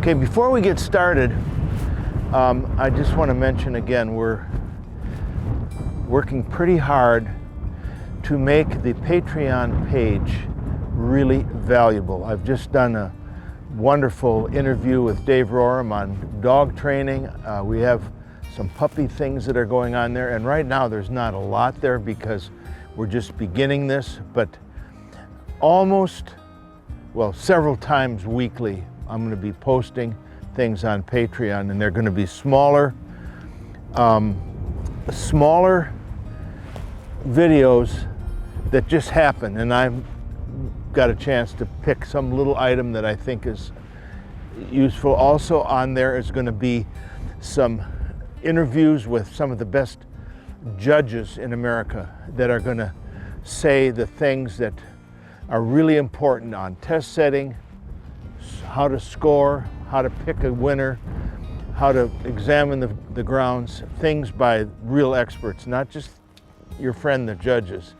Okay, before we get started, I just want to mention again, we're working pretty hard to make the Patreon page really valuable. I've just done a wonderful interview with Dave Roram on dog training. We have some puppy things that are going on there, and right now there's not a lot there because we're just beginning this, but several times weekly I'm going to be posting things on Patreon, and they're going to be smaller videos that just happen, and I've got a chance to pick some little item that I think is useful. Also on there is going to be some interviews with some of the best judges in America that are going to say the things that are really important on test setting, how to score, how to pick a winner, how to examine the grounds, things by real experts, not just your friend the judges.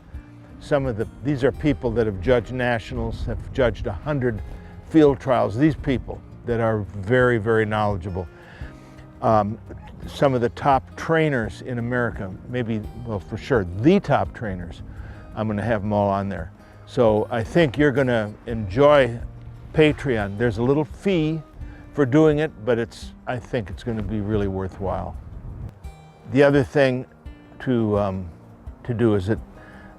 These are people that have judged nationals, have judged 100 field trials. These people that are very, very knowledgeable. Some of the top trainers in America, for sure, the top trainers. I'm going to have them all on there. So I think you're going to enjoy Patreon. There's a little fee for doing it, but I think it's going to be really worthwhile. The other thing to do is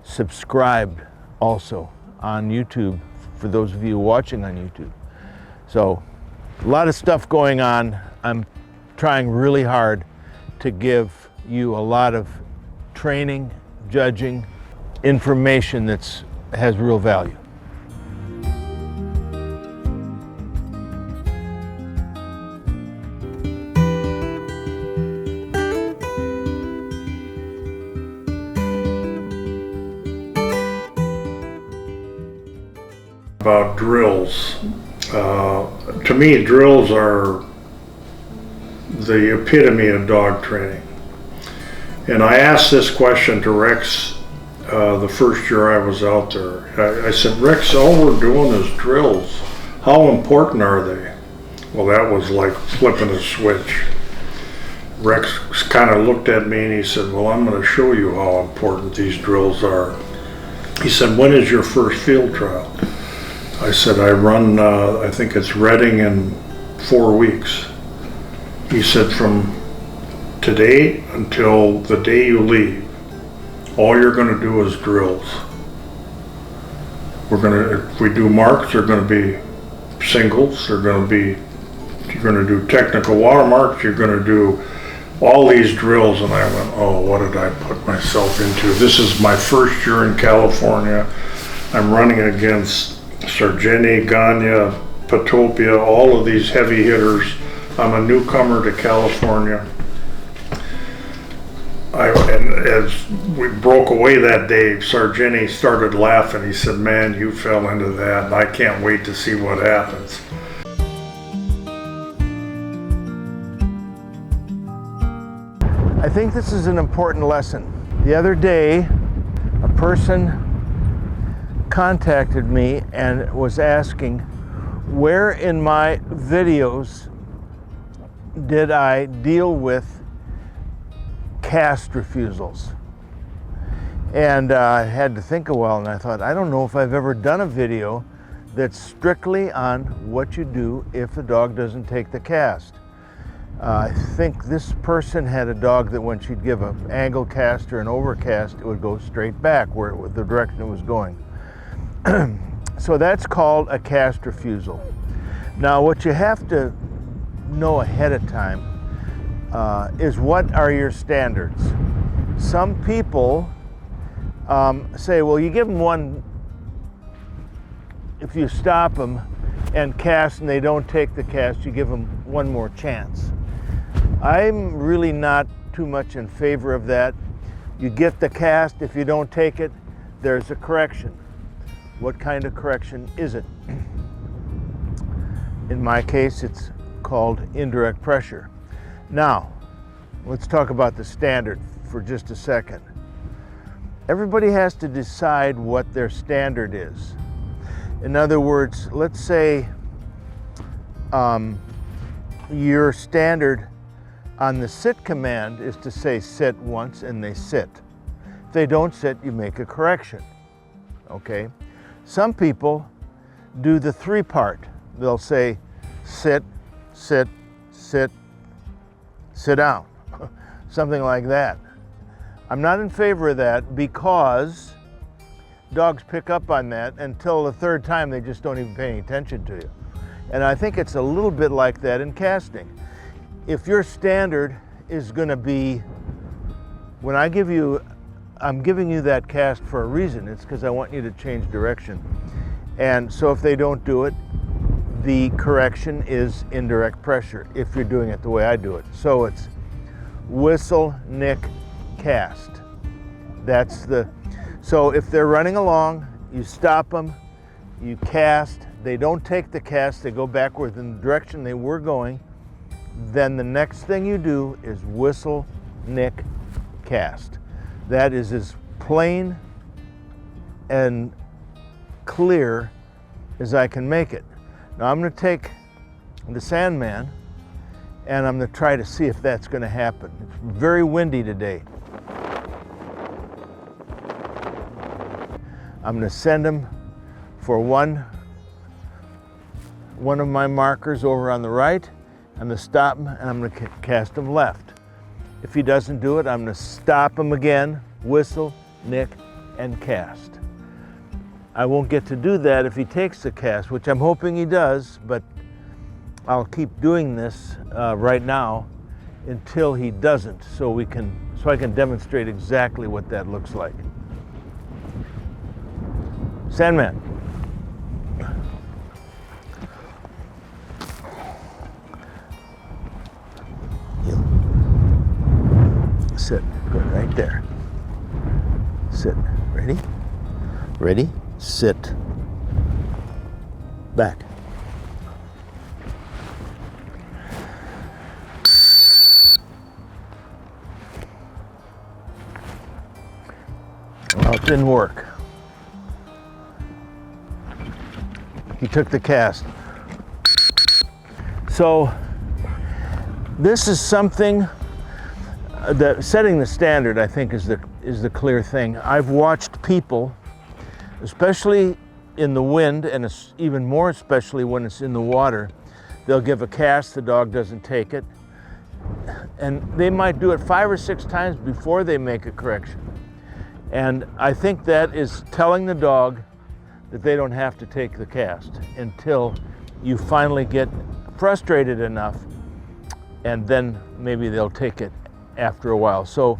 subscribe also on YouTube for those of you watching on YouTube. So a lot of stuff going on. I'm trying really hard to give you a lot of training, judging, information that has real value. About drills. To me, drills are the epitome of dog training. And I asked this question to Rex the first year I was out there. I said, Rex, all we're doing is drills. How important are they? Well, that was like flipping a switch. Rex kind of looked at me and he said, well, I'm going to show you how important these drills are. He said, when is your first field trial? I said, I run, I think it's Reading in 4 weeks. He said, from today until the day you leave, all you're going to do is drills. If we do marks, they're going to be singles, you're going to do technical watermarks, you're going to do all these drills. And I went, oh, what did I put myself into? This is my first year in California. I'm running against Sargenti, Gagne, Patopia, all of these heavy hitters. I'm a newcomer to California. And as we broke away that day, Sargenti started laughing. He said, man, you fell into that, and I can't wait to see what happens. I think this is an important lesson. The other day, a person contacted me and was asking where in my videos did I deal with cast refusals. And I had to think a while, and I thought, I don't know if I've ever done a video that's strictly on what you do if the dog doesn't take the cast. I think this person had a dog that when she'd give an angle cast or an overcast, it would go straight back the direction it was going. So that's called a cast refusal. Now what you have to know ahead of time is what are your standards. Some people say, well, you give them one, if you stop them and cast and they don't take the cast, you give them one more chance. I'm really not too much in favor of that. You get the cast, if you don't take it, there's a correction. What kind of correction is it? In my case, it's called indirect pressure. Now, let's talk about the standard for just a second. Everybody has to decide what their standard is. In other words, let's say your standard on the sit command is to say sit once and they sit. If they don't sit, you make a correction, okay? Some people do the 3-part. They'll say sit, sit, sit, sit down, something like that. I'm not in favor of that because dogs pick up on that until the 3rd time they just don't even pay any attention to you. And I think it's a little bit like that in casting. If your standard is going to be, when I'm giving you that cast for a reason. It's because I want you to change direction. And so if they don't do it, the correction is indirect pressure if you're doing it the way I do it. So it's whistle, nick, cast. So if they're running along, you stop them, you cast, they don't take the cast, they go backward in the direction they were going, then the next thing you do is whistle, nick, cast. That is as plain and clear as I can make it. Now I'm going to take the Sandman and I'm going to try to see if that's going to happen. It's very windy today. I'm going to send him for one of my markers over on the right. I'm going to stop him and I'm going to cast him left. If he doesn't do it, I'm going to stop him again, whistle, nick, and cast. I won't get to do that if he takes the cast, which I'm hoping he does, but I'll keep doing this right now until he doesn't, so I can demonstrate exactly what that looks like. Sandman. Sit. Good, right there. Sit. Ready? Ready? Sit. Back. Well, it didn't work. He took the cast. So this is something that setting the standard, I think, is the clear thing. I've watched people, especially in the wind, and it's even more especially when it's in the water, they'll give a cast, the dog doesn't take it, and they might do it 5 or 6 times before they make a correction. And I think that is telling the dog that they don't have to take the cast until you finally get frustrated enough, and then maybe they'll take it after a while. So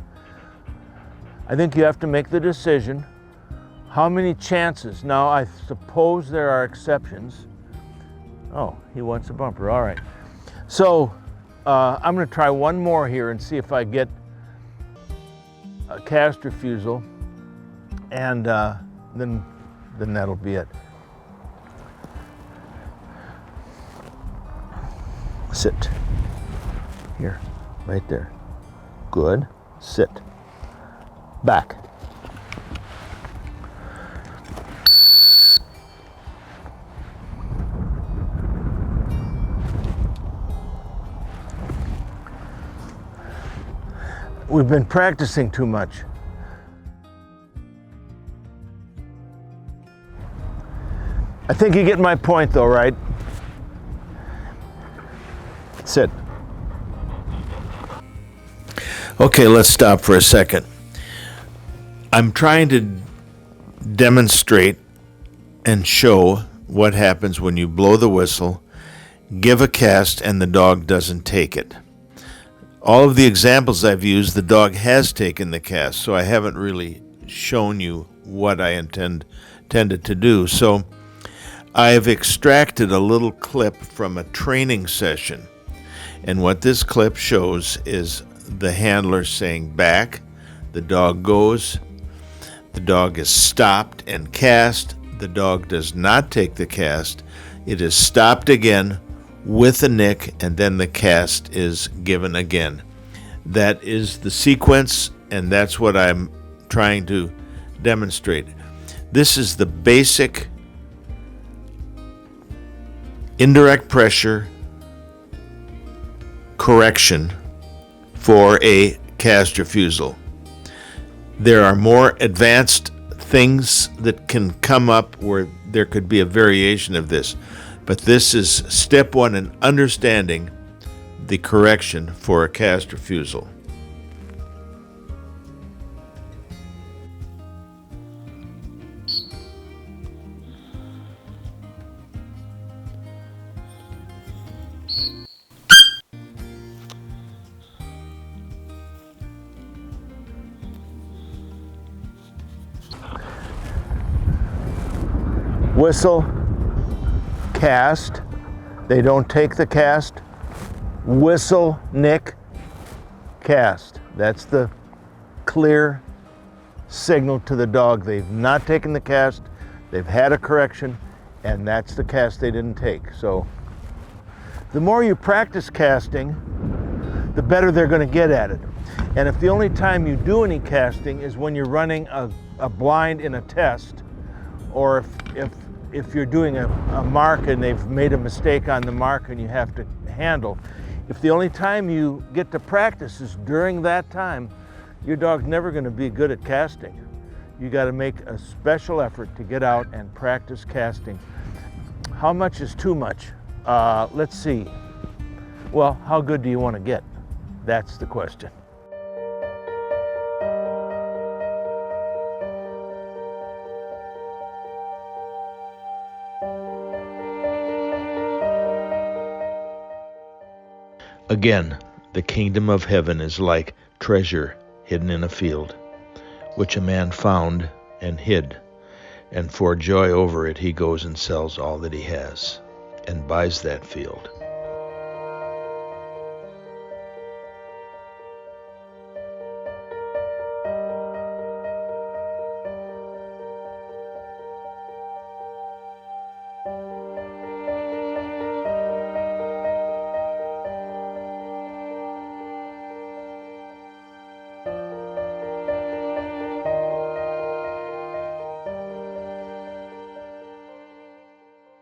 I think you have to make the decision. How many chances? Now, I suppose there are exceptions. Oh, he wants a bumper. All right. So I'm going to try one more here and see if I get a cast refusal, and then that'll be it. Sit. Here, right there. Good. Sit. Back. We've been practicing too much. I think you get my point though, right? Sit. Okay, let's stop for a second. I'm trying to demonstrate and show what happens when you blow the whistle, give a cast, and the dog doesn't take it. All of the examples I've used, the dog has taken the cast, so I haven't really shown you what I intended to do. So I've extracted a little clip from a training session, and what this clip shows is the handler saying back, the dog goes, the dog is stopped and cast, the dog does not take the cast, it is stopped again with a nick, and then the cast is given again. That is the sequence, and that's what I'm trying to demonstrate. This is the basic indirect pressure correction for a cast refusal. There are more advanced things that can come up where there could be a variation of this, but this is step one in understanding the correction for a cast refusal. Whistle, cast. They don't take the cast. Whistle, nick, cast. That's the clear signal to the dog. They've not taken the cast, they've had a correction, and that's the cast they didn't take. So the more you practice casting, the better they're going to get at it. And if the only time you do any casting is when you're running a blind in a test, or if you're doing a mark and they've made a mistake on the mark and you have to handle, if the only time you get to practice is during that time, your dog's never going to be good at casting. You got to make a special effort to get out and practice casting. How much is too much? Let's see. Well, how good do you want to get? That's the question. Again, the kingdom of heaven is like treasure hidden in a field, which a man found and hid, and for joy over it he goes and sells all that he has, and buys that field.